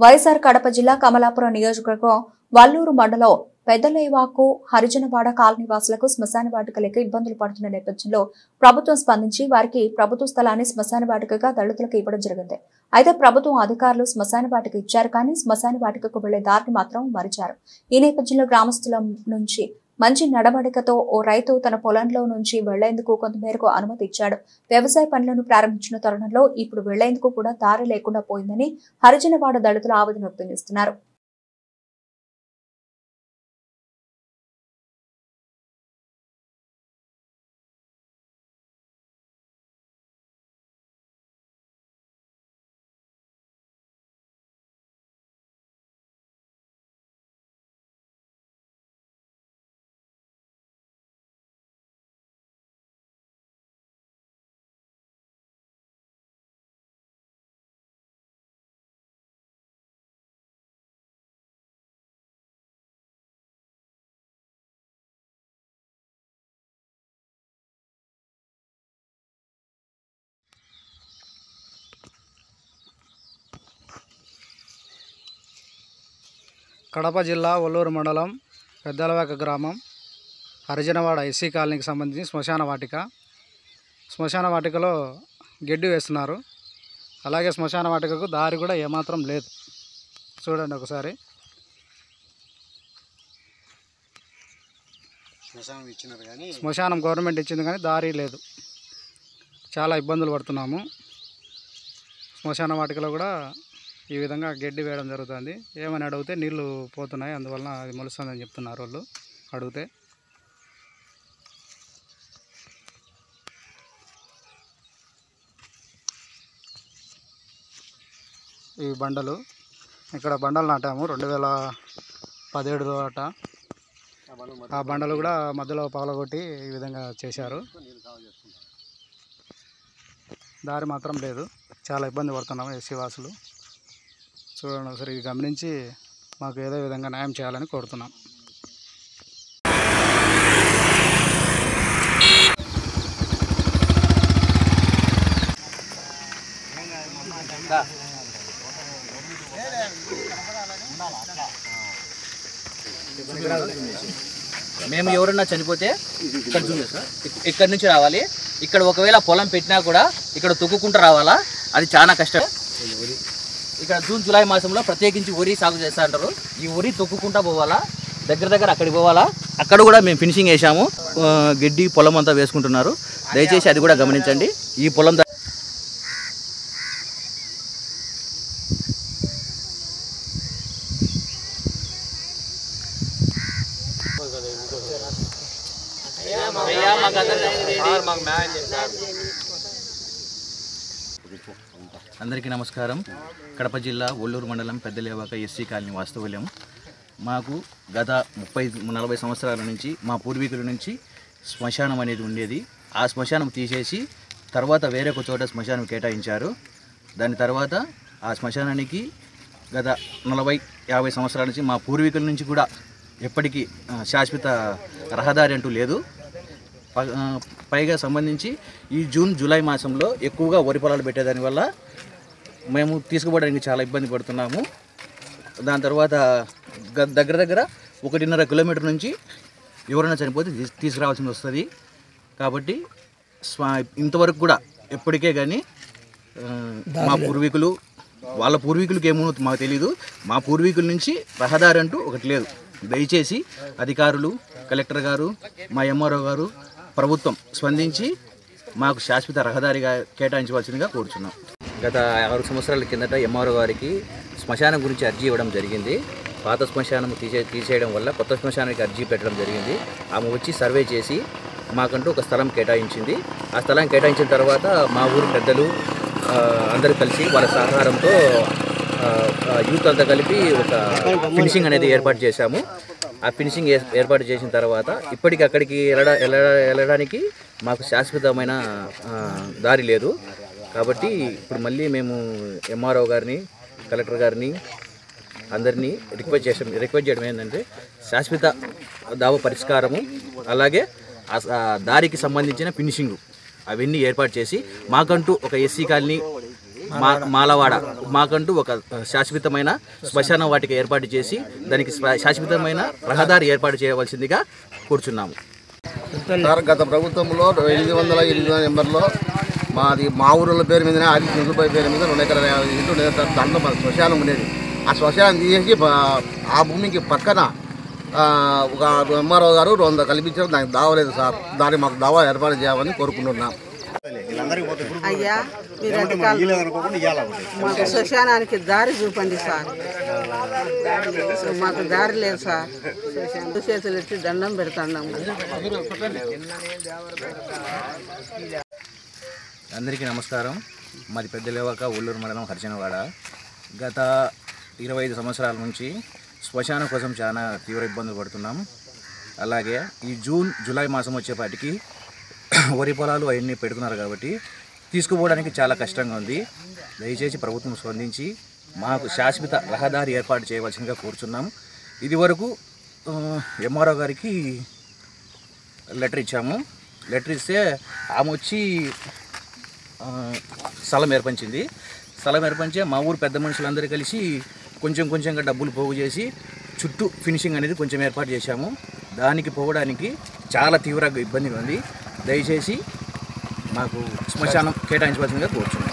వైఎస్ఆర్ కడప జిల్లా కమలాపురం నియోజకవర్గం వల్లూరు మండలం పెద్దలేవాకు హరిజనవాడ కాలనీవాసులకు శ్మశాన వాటిక లేక ఇబ్బందులు పడుతున్న నేపథ్యంలో ప్రభుత్వం స్పందించి వారికి ప్రభుత్వ స్థలాన్ని శ్మశాన వాటికగా దళితులకు ఇవ్వడం జరిగింది. అయితే ప్రభుత్వం అధికారులు శ్మశాన వాటిక ఇచ్చారు కానీ శ్మశాన వాటికకు వెళ్లే దారిని మాత్రం మరిచారు. ఈ నేపథ్యంలో గ్రామస్తుల నుంచి మంచి నడవడికతో ఓ రైతు తన పొలంలో నుంచి వెళ్లేందుకు కొంతమేరకు అనుమతి ఇచ్చాడు. వ్యవసాయ పనులను ప్రారంభించిన తరుణంలో ఇప్పుడు వెళ్లేందుకు కూడా దారి లేకుండా పోయిందని హరిజనవాడ దళితులు ఆవేదన వ్యక్తం చేస్తున్నారు. కడప జిల్లా వల్లూరు మండలం పెద్దలవాక గ్రామం హరిజనవాడ ఎస్సీ కాలనీకి సంబంధించి శ్మశాన వాటికలో గడ్డి వేస్తున్నారు. అలాగే శ్మశాన వాటికకు దారి కూడా ఏమాత్రం లేదు. చూడండి ఒకసారి. శ్మశానం గవర్నమెంట్ ఇచ్చింది కానీ దారి లేదు. చాలా ఇబ్బందులు పడుతున్నాము. శ్మశాన వాటికలో కూడా ఈ విధంగా గడ్డి వేయడం జరుగుతుంది. ఏమని అడిగితే నీళ్లు పోతున్నాయి, అందువలన అది మొలుస్తుందని చెప్తున్నారు వాళ్ళు అడిగితే. ఈ బండలు ఇక్కడ బండలు నాటాము 2017 అట. ఆ బండలు కూడా మధ్యలో పగలగొట్టి ఈ విధంగా చేశారు. దారి మాత్రం లేదు. చాలా ఇబ్బంది పడుతున్నాము ఎస్సీ వాసులు. చూడండి ఒకసారి, ఇది గమనించి మాకు ఏదో విధంగా న్యాయం చేయాలని కోరుతున్నాం. మేము ఎవరన్నా చనిపోతే ఇక్కడ నుంచి రావాలి. ఇక్కడ ఒకవేళ పొలం పెట్టినా కూడా ఇక్కడ తొక్కుకుంటూ రావాలా, అది చాలా కష్టం. ఇక్కడ జూన్ జూలై మాసంలో ప్రత్యేకించి వరి సాగు చేస్తా అంటారు. ఈ వరి తొక్కుకుంటా పోవాలా, దగ్గర అక్కడికి పోవాలా. అక్కడ కూడా మేము ఫినిషింగ్ వేసాము. గడ్డి పొలం అంతా వేసుకుంటున్నారు. దయచేసి అది కూడా గమనించండి. ఈ పొలం అందరికీ నమస్కారం. కడప జిల్లా వల్లూరు మండలం పెద్దలేవాక ఎస్సీ కాలనీ వాస్తవ్యం. మాకు గత 30-40 సంవత్సరాల నుంచి మా పూర్వీకుల నుంచి శ్మశానం అనేది ఉండేది. ఆ శ్మశానం తీసేసి తర్వాత వేరే ఒక చోట శ్మశానం కేటాయించారు. దాని తర్వాత ఆ శ్మశానానికి గత 40-50 సంవత్సరాల నుంచి మా పూర్వీకుల నుంచి కూడా ఎప్పటికీ శాశ్వత రహదారి అంటూ లేదు. పైగా సంబంధించి ఈ జూన్ జూలై మాసంలో ఎక్కువగా వరి పొలాలు పెట్టేదానివల్ల మేము తీసుకుపోవడానికి చాలా ఇబ్బంది పడుతున్నాము. దాని తర్వాత దగ్గర 1.5 కిలోమీటర్ నుంచి ఎవరైనా చనిపోతే తీసుకురావాల్సి వస్తుంది. కాబట్టి ఇంతవరకు కూడా ఎప్పటికే కానీ మా పూర్వీకులు వాళ్ళ పూర్వీకులకి ఏమో మాకు తెలీదు. మా పూర్వీకుల నుంచి రహదారి అంటూ ఒకటి లేదు. దయచేసి అధికారులు, కలెక్టర్ గారు, మా ఎంఆర్ఓ గారు, ప్రభుత్వం స్పందించి మాకు శాశ్వత రహదారిగా కేటాయించవలసిందిగా కోరుచున్నాం. గత 6 సంవత్సరాల కిందట ఎంఆర్ఓ గారికి శ్మశానం గురించి అర్జీ ఇవ్వడం జరిగింది. పాత శ్మశానం తీసేయడం వల్ల కొత్త శ్మశానానికి అర్జీ పెట్టడం జరిగింది. ఆమె వచ్చి సర్వే చేసి మాకంటూ ఒక స్థలం కేటాయించింది. ఆ స్థలం కేటాయించిన తర్వాత మా ఊరు పెద్దలు అందరూ కలిసి వాళ్ళ సహకారంతో యూత్ అంతా కలిపి ఒక ఫినిషింగ్ అనేది ఏర్పాటు చేశాము. ఆ ఫినిషింగ్ ఏర్పాటు చేసిన తర్వాత ఇప్పటికి అక్కడికి వెళ్ళడానికి మాకు శాశ్వతమైన దారి లేదు. కాబట్టి ఇప్పుడు మళ్ళీ మేము ఎంఆర్ఓ గారిని, కలెక్టర్ గారిని అందరినీ రిక్వెస్ట్ చేయడం ఏంటంటే శాశ్వత దావ పరిష్కారము, అలాగే దారికి సంబంధించిన ఫినిషింగ్ అవన్నీ ఏర్పాటు చేసి మాకంటూ ఒక ఎస్సీ కాలనీ మాలవాడ మాకంటూ ఒక శాశ్వతమైన శ్మశాన వాటిక ఏర్పాటు చేసి దానికి శాశ్వతమైన రహదారి ఏర్పాటు చేయవలసిందిగా కూర్చున్నాము. సార్, గత ప్రభుత్వంలో 808 నెంబర్లో మా ఊళ్ళ పేరు మీదనే ఆది నిధులపై పేరు మీద 2 ఎకరాల 50 ఇంటూ ఉండేది సార్. దాంట్లో మన శ్మశానం ఉండేది. ఆ శ్మశానం తీసేసి ఆ భూమికి పక్కన ఒక ఎంఆర్ఓ గారు 200 కల్పించారు. దానికి దావలేదు సార్. దాన్ని మాకు దావా ఏర్పాటు చేయాలని కోరుకుంటున్నాం. అయ్యా, మీరు మాకు శ్మశానానికి దారి చూపండి సార్. మాకు దారి లేదు సార్. చేతులు ఎత్తి దండం పెడుతున్నాము. అందరికీ నమస్కారం. మాది పెద్దలేవాక ఒల్లూరు మండలం హరిజనవాడ. గత 25 సంవత్సరాల నుంచి శ్మశానం కోసం చాలా తీవ్ర ఇబ్బందులు పడుతున్నాం. అలాగే ఈ జూన్ జూలై మాసం వచ్చేపాటికి వరి పొలాలు అవన్నీ పెడుతున్నారు కాబట్టి తీసుకుపోవడానికి చాలా కష్టంగా ఉంది. దయచేసి ప్రభుత్వం స్పందించి మాకు శాశ్వత రహదారి ఏర్పాటు చేయవలసిందిగా కోరుచున్నాం. ఇది వరకు ఎంఆర్ఓ గారికి లెటర్ ఇచ్చాము. లెటర్ ఇస్తే ఆమె వచ్చి స్థలం ఏర్పంచింది. స్థలం ఏర్పంచే మా ఊరు పెద్ద మనుషులందరూ కలిసి కొంచెంగా డబ్బులు పోగు చేసి చుట్టూ ఫినిషింగ్ అనేది కొంచెం ఏర్పాటు చేశాము. దానికి పోవడానికి చాలా తీవ్రంగా ఇబ్బందిగా ఉంది. దయచేసి మాకు శ్మశానం కేటాయించవలసిందిగా కోరుచున్నాం.